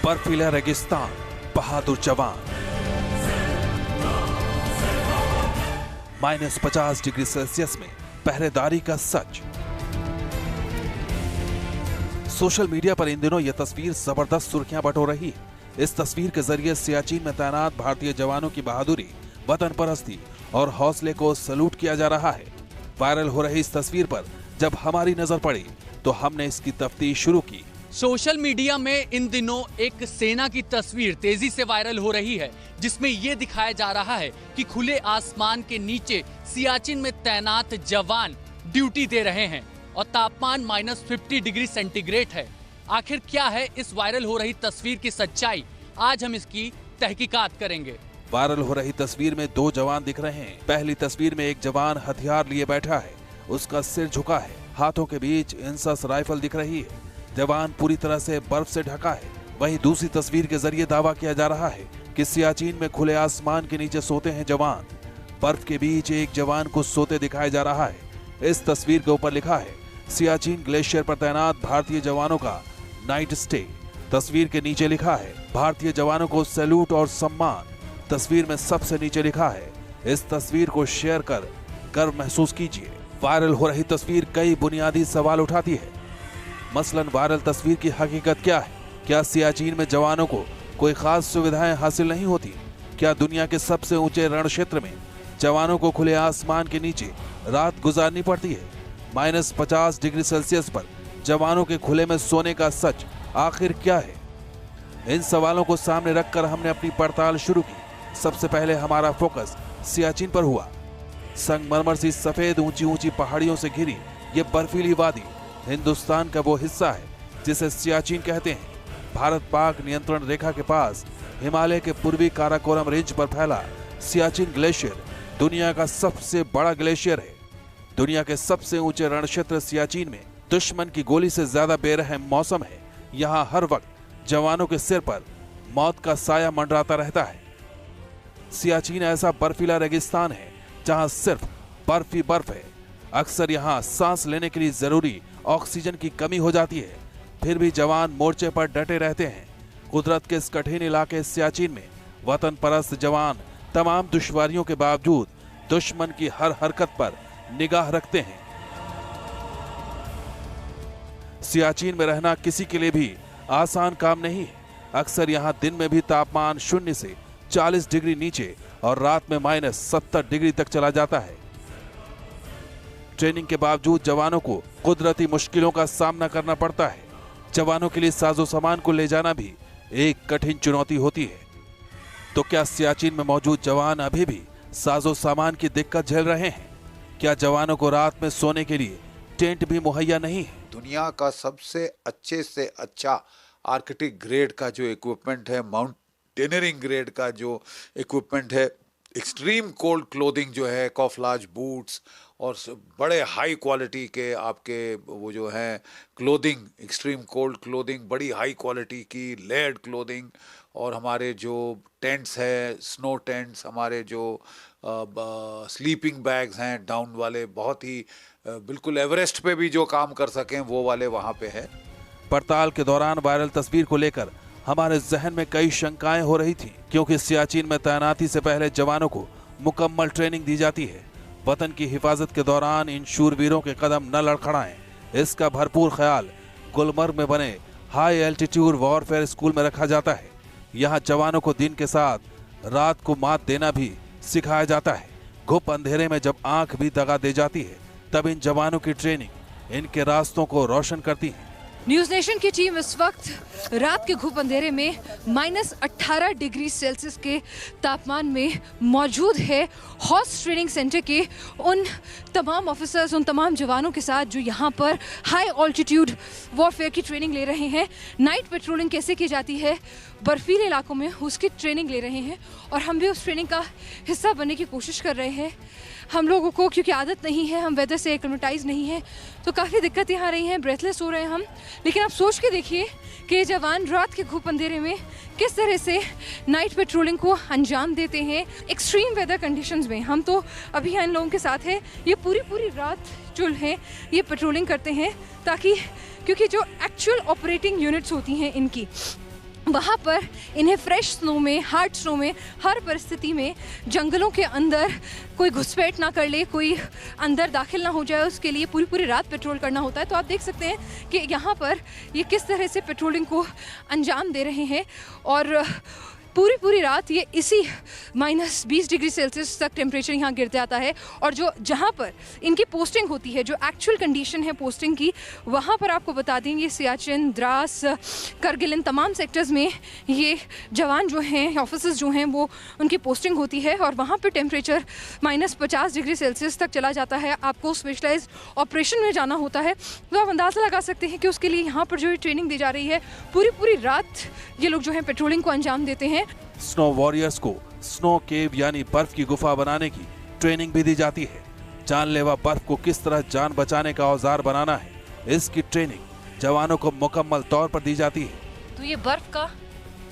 बर्फीला रेगिस्तान, बहादुर जवान। -50 डिग्री सेल्सियस में पहरेदारी का सच। सोशल मीडिया पर इन दिनों यह तस्वीर जबरदस्त सुर्खियां बटोर रही है। इस तस्वीर के जरिए सियाचिन में तैनात भारतीय जवानों की बहादुरी, वतन परस्ती और हौसले को सैल्यूट किया जा रहा है। वायरल हो रही इस तस्वीर पर जब हमारी नजर पड़ी तो हमने इसकी तफ्तीश शुरू की। सोशल मीडिया में इन दिनों एक सेना की तस्वीर तेजी से वायरल हो रही है, जिसमें ये दिखाया जा रहा है कि खुले आसमान के नीचे सियाचिन में तैनात जवान ड्यूटी दे रहे हैं और तापमान -50 डिग्री सेंटीग्रेड है। आखिर क्या है इस वायरल हो रही तस्वीर की सच्चाई? आज हम इसकी तहकीकात करेंगे। वायरल हो रही तस्वीर में 2 जवान दिख रहे हैं। पहली तस्वीर में एक जवान हथियार लिए बैठा है, उसका सिर झुका है, हाथों के बीच इंसास राइफल दिख रही है। जवान पूरी तरह से बर्फ से ढका है। वहीं दूसरी तस्वीर के जरिए दावा किया जा रहा है कि सियाचिन में खुले आसमान के नीचे सोते हैं जवान। बर्फ के बीच एक जवान को सोते दिखाया जा रहा है। इस तस्वीर के ऊपर लिखा है सियाचिन ग्लेशियर पर तैनात भारतीय जवानों का नाइट स्टे। तस्वीर के नीचे लिखा है भारतीय जवानों को सैल्यूट और सम्मान। तस्वीर में सबसे नीचे लिखा है इस तस्वीर को शेयर कर गर्व महसूस कीजिए। वायरल हो रही तस्वीर कई बुनियादी सवाल उठाती है। मसलन वायरल तस्वीर की हकीकत क्या है? क्या सियाचिन में जवानों को कोई खास सुविधाएं हासिल नहीं होती? क्या दुनिया के सबसे ऊंचे रण क्षेत्र में जवानों को खुले आसमान के नीचे रात गुजारनी पड़ती है? -50 डिग्री सेल्सियस पर जवानों के खुले में सोने का सच आखिर क्या है? इन सवालों को सामने रखकर हमने अपनी पड़ताल शुरू की। सबसे पहले हमारा फोकस सियाचिन पर हुआ। संगमरमर सी सफेद ऊंची ऊंची पहाड़ियों से घिरी ये बर्फीली वादी हिंदुस्तान का वो हिस्सा है जिसे सियाचिन कहते हैं। भारत पाक नियंत्रण रेखा के पास हिमालय के पूर्वी काराकोरम रेंज पर फैला सियाचिन ग्लेशियर दुनिया का सबसे बड़ा ग्लेशियर है। दुनिया के सबसे ऊंचे रण क्षेत्र सियाचिन में दुश्मन की गोली से ज्यादा बेरहम मौसम है। यहाँ हर वक्त जवानों के सिर पर मौत का साया मंडराता रहता है। सियाचिन ऐसा बर्फीला रेगिस्तान है जहां सिर्फ बर्फ ही बर्फ है। अक्सर यहाँ सांस लेने के लिए जरूरी ऑक्सीजन की कमी हो जाती है। फिर भी जवान मोर्चे पर डटे रहते हैं। कुदरत के इस कठिन इलाके सियाचिन में वतन परस्त जवान तमाम दुश्वारियों के बावजूद दुश्मन की हर हरकत पर निगाह रखते हैं। सियाचिन में रहना किसी के लिए भी आसान काम नहीं है। अक्सर यहाँ दिन में भी तापमान 0 से 40 डिग्री नीचे और रात में -70 डिग्री तक चला जाता है। ट्रेनिंग के बावजूद जवानों को कुदरती मुश्किलों का सामना करना पड़ता है। जवानों के लिए साजो सामान को ले जाना भी एक कठिन चुनौती होती है। तो क्या सियाचिन में मौजूद जवान अभी भी साजो सामान की दिक्कत झेल रहे हैं? क्या जवानों को रात में सोने के लिए टेंट भी मुहैया नहीं है? दुनिया का सबसे अच्छे से अच्छा आर्कटिक ग्रेड का जो इक्विपमेंट है, माउंटेनियरिंग ग्रेड का जो इक्विपमेंट है, एक्सट्रीम कोल्ड क्लोथिंग जो है, कॉफ्लाज बूट्स और बड़े हाई क्वालिटी के आपके वो जो हैं क्लोथिंग, एक्सट्रीम कोल्ड क्लोथिंग, बड़ी हाई क्वालिटी की लेयर्ड क्लोथिंग, और हमारे जो टेंट्स है, स्नो टेंट्स, हमारे जो स्लीपिंग बैग्स हैं डाउन वाले, बहुत ही बिल्कुल एवरेस्ट पे भी जो काम कर सकें वो वाले वहाँ पे है। पड़ताल के दौरान वायरल तस्वीर को लेकर हमारे जहन में कई शंकाएं हो रही थी, क्योंकि सियाचिन में तैनाती से पहले जवानों को मुकम्मल ट्रेनिंग दी जाती है। वतन की हिफाजत के दौरान इन शूरवीरों के कदम न लड़खड़ाएं, इसका भरपूर ख्याल गुलमर्ग में बने हाई एल्टीट्यूड वॉरफेयर स्कूल में रखा जाता है। यहाँ जवानों को दिन के साथ रात को मात देना भी सिखाया जाता है। घुप अंधेरे में जब आंख भी दगा दे जाती है, तब इन जवानों की ट्रेनिंग इनके रास्तों को रोशन करती है। न्यूज नेशन की टीम इस वक्त रात के घुप अंधेरे में -18 डिग्री सेल्सियस के तापमान में मौजूद है हॉर्स ट्रेनिंग सेंटर के उन तमाम ऑफिसर्स, उन तमाम जवानों के साथ जो यहाँ पर हाई ऑल्टीट्यूड वॉरफेयर की ट्रेनिंग ले रहे हैं। नाइट पेट्रोलिंग कैसे की जाती है बर्फीले इलाकों में, उसकी ट्रेनिंग ले रहे हैं और हम भी उस ट्रेनिंग का हिस्सा बनने की कोशिश कर रहे हैं। हम लोगों को क्योंकि आदत नहीं है, हम वेदर से एक्लिमेटाइज नहीं है, तो काफ़ी दिक्कतें आ रही हैं, ब्रेथलेस हो रहे हैं हम। लेकिन आप सोच के देखिए कि जवान रात के घुप अंधेरे में किस तरह से नाइट पेट्रोलिंग को अंजाम देते हैं एक्सट्रीम वेदर कंडीशंस में। हम तो अभी इन लोगों के साथ हैं, ये पूरी रात जो है ये पेट्रोलिंग करते हैं, ताकि क्योंकि जो एक्चुअल ऑपरेटिंग यूनिट्स होती हैं इनकी, वहाँ पर इन्हें फ्रेश स्नो में, हार्ड स्नो में, हर परिस्थिति में जंगलों के अंदर कोई घुसपैठ ना कर ले, कोई अंदर दाखिल ना हो जाए, उसके लिए पूरी पूरी रात पेट्रोल करना होता है। तो आप देख सकते हैं कि यहाँ पर ये किस तरह से पेट्रोलिंग को अंजाम दे रहे हैं और पूरी रात ये इसी -20 डिग्री सेल्सियस तक टेम्परेचर यहाँ गिर जाता है। और जहाँ पर इनकी पोस्टिंग होती है, जो एक्चुअल कंडीशन है पोस्टिंग की, वहाँ पर आपको बता दें ये सियाचिन, द्रास, करगिल, इन तमाम सेक्टर्स में ये जवान जो हैं, ऑफिसर्स जो हैं, वो उनकी पोस्टिंग होती है और वहाँ पर टेम्परेचर -50 डिग्री सेल्सियस तक चला जाता है। आपको स्पेशलाइज्ड ऑपरेशन में जाना होता है, तो आप अंदाज़ा लगा सकते हैं कि उसके लिए यहाँ पर जो ट्रेनिंग दी जा रही है, पूरी रात ये लोग जो हैं पेट्रोलिंग को अंजाम देते हैं। स्नो वॉरियर्स को स्नो केव यानी बर्फ की गुफा बनाने की ट्रेनिंग भी दी जाती है। जानलेवा बर्फ को किस तरह जान बचाने का औजार बनाना है, इसकी ट्रेनिंग जवानों को मुकम्मल तौर पर दी जाती है। तो ये बर्फ का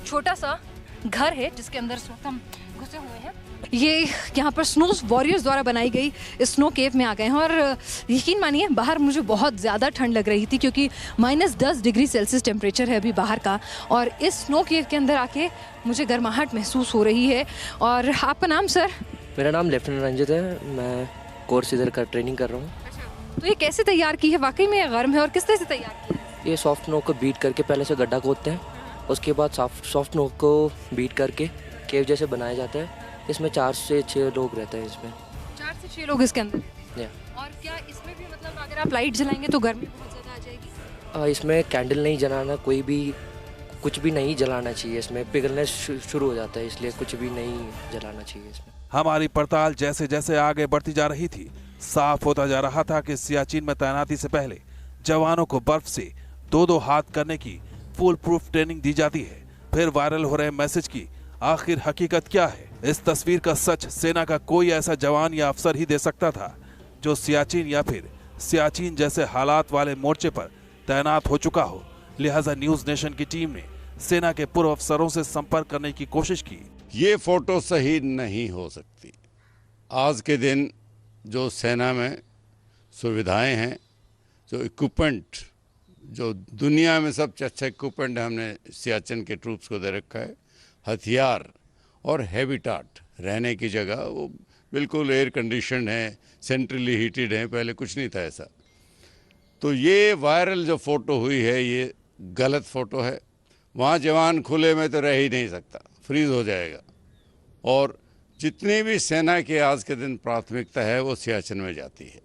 छोटा सा घर है जिसके अंदर हम घुसे हुए हैं। ये यहाँ पर स्नो वॉरियर्स द्वारा बनाई गई स्नो केव में आ गए हैं और यकीन मानिए बाहर मुझे बहुत ज़्यादा ठंड लग रही थी क्योंकि -10 डिग्री सेल्सियस टेम्परेचर है अभी बाहर का, और इस स्नो केव के अंदर आके मुझे गर्माहट महसूस हो रही है। और आपका नाम सर? मेरा नाम लेफ्टिनेंट रंजित है, मैं कोर्स इधर का ट्रेनिंग कर रहा हूँ। तो ये कैसे तैयार की है? वाकई में गर्म है और किस तरह से तैयार की है? ये सॉफ्ट स्नो को बीट करके पहले से गड्ढा खोदते हैं, उसके बाद सॉफ्ट स्नो को बीट करके केव जैसे बनाया जाता है। इसमें 4 से 6 लोग रहते हैं। इसमें 4 से 6 लोग इसके अंदर। और क्या इसमें भी मतलब अगर आप लाइट जलाएंगे तो गर्मी बहुत ज़्यादा आ जाएगी? इसमें कैंडल नहीं जलाना, कुछ भी नहीं जलाना चाहिए, इसमें पिघलने शुरू हो जाता है, इसलिए कुछ भी नहीं जलाना चाहिए इसमें। हमारी पड़ताल जैसे जैसे आगे बढ़ती जा रही थी, साफ होता जा रहा था कि सियाचिन में तैनाती से पहले जवानों को बर्फ से 2-2 हाथ करने की फुल प्रूफ ट्रेनिंग दी जाती है। फिर वायरल हो रहे मैसेज की आखिर हकीकत क्या है? इस तस्वीर का सच सेना का कोई ऐसा जवान या अफसर ही दे सकता था जो सियाचिन या फिर सियाचिन जैसे हालात वाले मोर्चे पर तैनात हो चुका हो। लिहाजा न्यूज नेशन की टीम ने सेना के पूर्व अफसरों से संपर्क करने की कोशिश की। ये फोटो सही नहीं हो सकती। आज के दिन जो सेना में सुविधाएं हैं, जो इक्विपमेंट, जो दुनिया में सबसे अच्छा इक्विपमेंट हमने सियाचिन के ट्रूप्स को दे रखा है, हथियार और हैबिटाट, रहने की जगह, वो बिल्कुल एयर कंडीशन है, सेंट्रली हीटेड है, पहले कुछ नहीं था ऐसा। तो ये वायरल जो फ़ोटो हुई है ये गलत फ़ोटो है। वहाँ जवान खुले में तो रह ही नहीं सकता, फ्रीज हो जाएगा। और जितनी भी सेना की आज के दिन प्राथमिकता है वो सियाचिन में जाती है।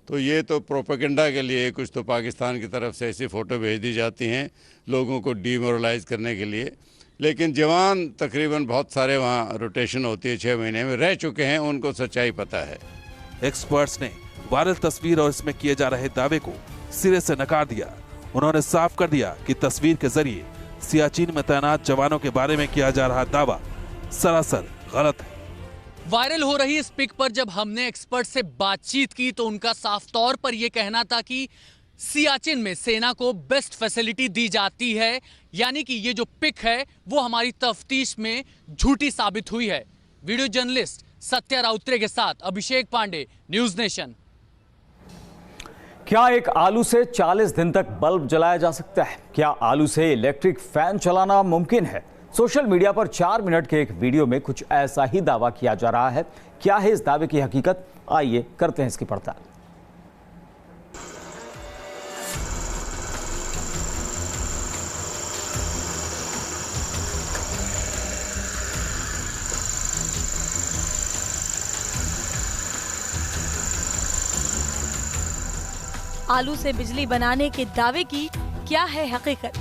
तो ये तो प्रोपेगेंडा के लिए कुछ तो पाकिस्तान की तरफ से ऐसी फ़ोटो भेज दी जाती हैं लोगों को डीमोरलाइज करने के लिए, लेकिन जवान तकरीबन बहुत सारे वहाँ रोटेशन होती है 6 महीने में, रह चुके हैं, उनको सच्चाई पता है। एक्सपर्ट्स ने वायरल तस्वीर और इसमें किए जा रहे दावे को सिरे से नकार दिया। उन्होंने साफ कर दिया कि तस्वीर के जरिए सियाचिन में तैनात जवानों के बारे में किया जा रहा दावा सरासर गलत है। वायरल हो रही इस पिक पर जब हमने एक्सपर्ट से बातचीत की तो उनका साफ तौर पर यह कहना था कि सियाचिन में सेना को बेस्ट फैसिलिटी दी जाती है, यानी कि ये जो पिक है वो हमारी तफ्तीश में झूठी साबित हुई है। वीडियो जर्नलिस्ट सत्या राउत्रे के साथ अभिषेक पांडे, न्यूज नेशन। क्या एक आलू से 40 दिन तक बल्ब जलाया जा सकता है? क्या आलू से इलेक्ट्रिक फैन चलाना मुमकिन है? सोशल मीडिया पर 4 मिनट के एक वीडियो में कुछ ऐसा ही दावा किया जा रहा है। क्या है इस दावे की हकीकत? आइए करते हैं इसकी पड़ताल। आलू से बिजली बनाने के दावे की क्या है हकीकत?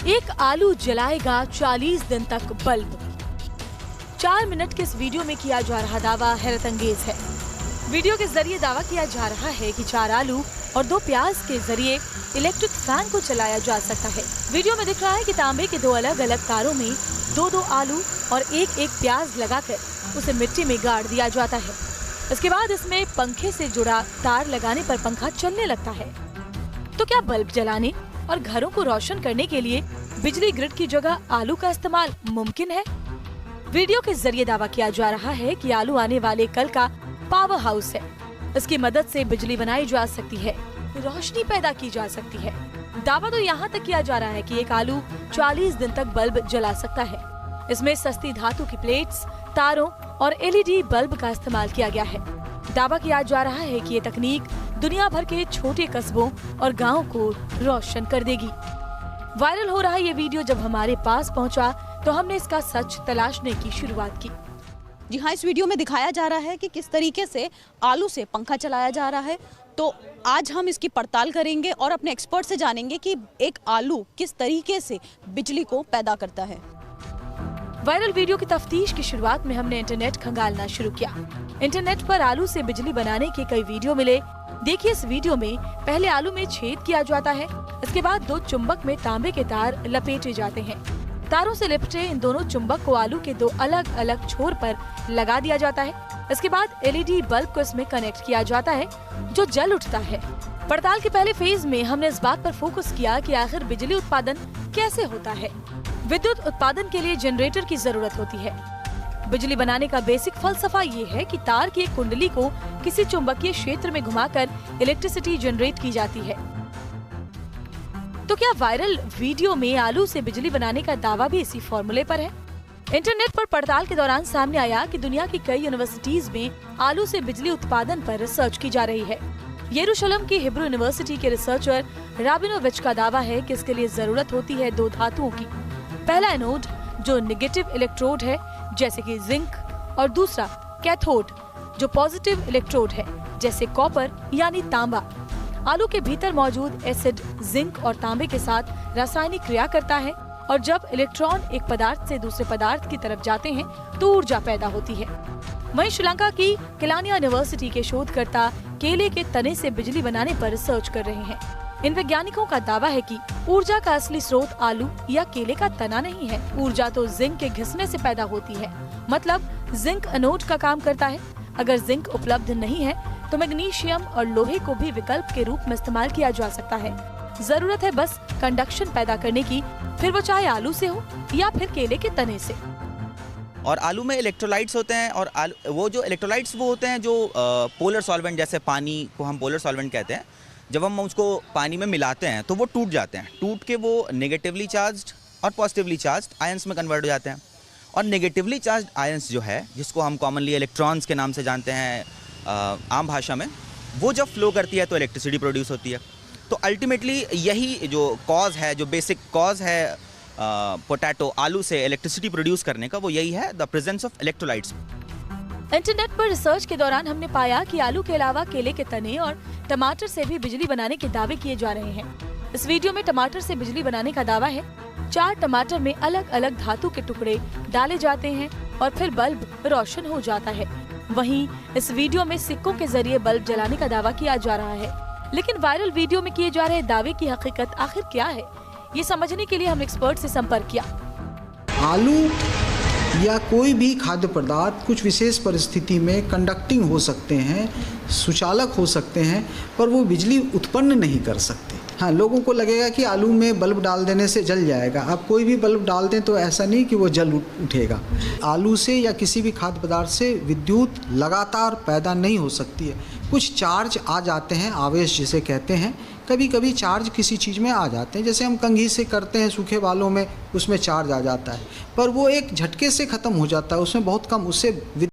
एक आलू जलाएगा 40 दिन तक बल्ब। 4 मिनट के इस वीडियो में किया जा रहा दावा हैरत अंगेज है। वीडियो के जरिए दावा किया जा रहा है कि 4 आलू और 2 प्याज के जरिए इलेक्ट्रिक फैन को चलाया जा सकता है। वीडियो में दिख रहा है कि तांबे के 2 अलग अलग तारों में 2-2 आलू और 1-1 प्याज लगाकर उसे मिट्टी में गाड़ दिया जाता है। इसके बाद इसमें पंखे से जुड़ा तार लगाने पर पंखा चलने लगता है। तो क्या बल्ब जलाने और घरों को रोशन करने के लिए बिजली ग्रिड की जगह आलू का इस्तेमाल मुमकिन है? वीडियो के जरिए दावा किया जा रहा है कि आलू आने वाले कल का पावर हाउस है। इसकी मदद से बिजली बनाई जा सकती है, रोशनी पैदा की जा सकती है। दावा तो यहाँ तक किया जा रहा है कि एक आलू 40 दिन तक बल्ब जला सकता है। इसमें सस्ती धातु की प्लेट्स, तारों और LED बल्ब का इस्तेमाल किया गया है। दावा किया जा रहा है कि ये तकनीक दुनिया भर के छोटे कस्बों और गाँव को रोशन कर देगी। वायरल हो रहा ये वीडियो जब हमारे पास पहुंचा तो हमने इसका सच तलाशने की शुरुआत की। जी हाँ, इस वीडियो में दिखाया जा रहा है कि किस तरीके से आलू से पंखा चलाया जा रहा है। तो आज हम इसकी पड़ताल करेंगे और अपने एक्सपर्ट से जानेंगे कि एक आलू किस तरीके से बिजली को पैदा करता है। वायरल वीडियो की तफ्तीश की शुरुआत में हमने इंटरनेट खंगालना शुरू किया। इंटरनेट पर आलू से बिजली बनाने के कई वीडियो मिले। देखिए, इस वीडियो में पहले आलू में छेद किया जाता है, इसके बाद 2 चुंबक में तांबे के तार लपेटे जाते हैं। तारों से लिपटे इन दोनों चुंबक को आलू के 2 अलग अलग छोर पर लगा दिया जाता है। इसके बाद LED बल्ब को इसमें कनेक्ट किया जाता है जो जल उठता है। पड़ताल के पहले फेज में हमने इस बात पर फोकस किया कि आखिर बिजली उत्पादन कैसे होता है। विद्युत उत्पादन के लिए जनरेटर की जरूरत होती है। बिजली बनाने का बेसिक फलसफा ये है कि तार की एक कुंडली को किसी चुंबकीय क्षेत्र में घुमाकर इलेक्ट्रिसिटी जनरेट की जाती है। तो क्या वायरल वीडियो में आलू से बिजली बनाने का दावा भी इसी फॉर्मूले पर है? इंटरनेट पर पड़ताल के दौरान सामने आया कि दुनिया की कई यूनिवर्सिटीज में आलू से बिजली उत्पादन पर रिसर्च की जा रही है। यरूशलेम की हिब्रू यूनिवर्सिटी के रिसर्चर राबिनोविच का दावा है कि इसके लिए जरूरत होती है 2 धातुओं की। पहला एनोड जो नेगेटिव इलेक्ट्रोड है जैसे कि जिंक, और दूसरा कैथोड जो पॉजिटिव इलेक्ट्रोड है जैसे कॉपर यानी तांबा। आलू के भीतर मौजूद एसिड जिंक और तांबे के साथ रासायनिक क्रिया करता है और जब इलेक्ट्रॉन एक पदार्थ से दूसरे पदार्थ की तरफ जाते हैं तो ऊर्जा पैदा होती है। वहीं श्रीलंका की केलानिया यूनिवर्सिटी के शोधकर्ता केले के तने से बिजली बनाने पर रिसर्च कर रहे हैं। इन वैज्ञानिकों का दावा है कि ऊर्जा का असली स्रोत आलू या केले का तना नहीं है। ऊर्जा तो जिंक के घिसने से पैदा होती है, मतलब जिंक एनोड का काम करता है। अगर जिंक उपलब्ध नहीं है तो मैग्नीशियम और लोहे को भी विकल्प के रूप में इस्तेमाल किया जा सकता है। जरूरत है बस कंडक्शन पैदा करने की, फिर वो चाहे आलू से हो या फिर केले के तने से। और आलू में इलेक्ट्रोलाइट्स होते हैं और वो जो इलेक्ट्रोलाइट्स वो होते हैं जो पोलर सॉल्वेंट, जैसे पानी को हम पोलर सॉल्वेंट कहते हैं। जब हम उसको पानी में मिलाते हैं तो वो टूट जाते हैं। टूट के वो नेगेटिवली चार्ज्ड और पॉजिटिवली चार्ज्ड आयंस में कन्वर्ट हो जाते हैं। और नेगेटिवली चार्ज्ड आयंस जो है, जिसको हम कॉमनली इलेक्ट्रॉन्स के नाम से जानते हैं आम भाषा में, वो जब फ्लो करती है तो इलेक्ट्रिसिटी प्रोड्यूस होती है। तो अल्टीमेटली यही जो कॉज है, जो बेसिक कॉज है पोटैटो आलू से इलेक्ट्रिसिटी प्रोड्यूस करने का, वो यही है, the presence of electrolytes. Internet पर रिसर्च के दौरान हमने पाया कि आलू के अलावा केले के तने और टमाटर से भी बिजली बनाने के दावे किए जा रहे हैं। इस वीडियो में टमाटर से बिजली बनाने का दावा है। 4 टमाटर में अलग अलग धातु के टुकड़े डाले जाते हैं और फिर बल्ब रोशन हो जाता है। वहीं इस वीडियो में सिक्कों के जरिए बल्ब जलाने का दावा किया जा रहा है। लेकिन वायरल वीडियो में किए जा रहे दावे की हकीकत आखिर क्या है, ये समझने के लिए हम एक्सपर्ट से संपर्क किया। आलू या कोई भी खाद्य पदार्थ कुछ विशेष परिस्थिति में कंडक्टिंग हो सकते हैं, सुचालक हो सकते हैं, पर वो बिजली उत्पन्न नहीं कर सकते। हाँ, लोगों को लगेगा कि आलू में बल्ब डाल देने से जल जाएगा। आप कोई भी बल्ब डाल दें तो ऐसा नहीं कि वो जल उठेगा। आलू से या किसी भी खाद्य पदार्थ से विद्युत लगातार पैदा नहीं हो सकती है। कुछ चार्ज आ जाते हैं, आवेश जिसे कहते हैं। कभी कभी चार्ज किसी चीज़ में आ जाते हैं, जैसे हम कंघी से करते हैं सूखे बालों में, उसमें चार्ज आ जाता है, पर वो एक झटके से ख़त्म हो जाता है, उसमें बहुत कम, उससे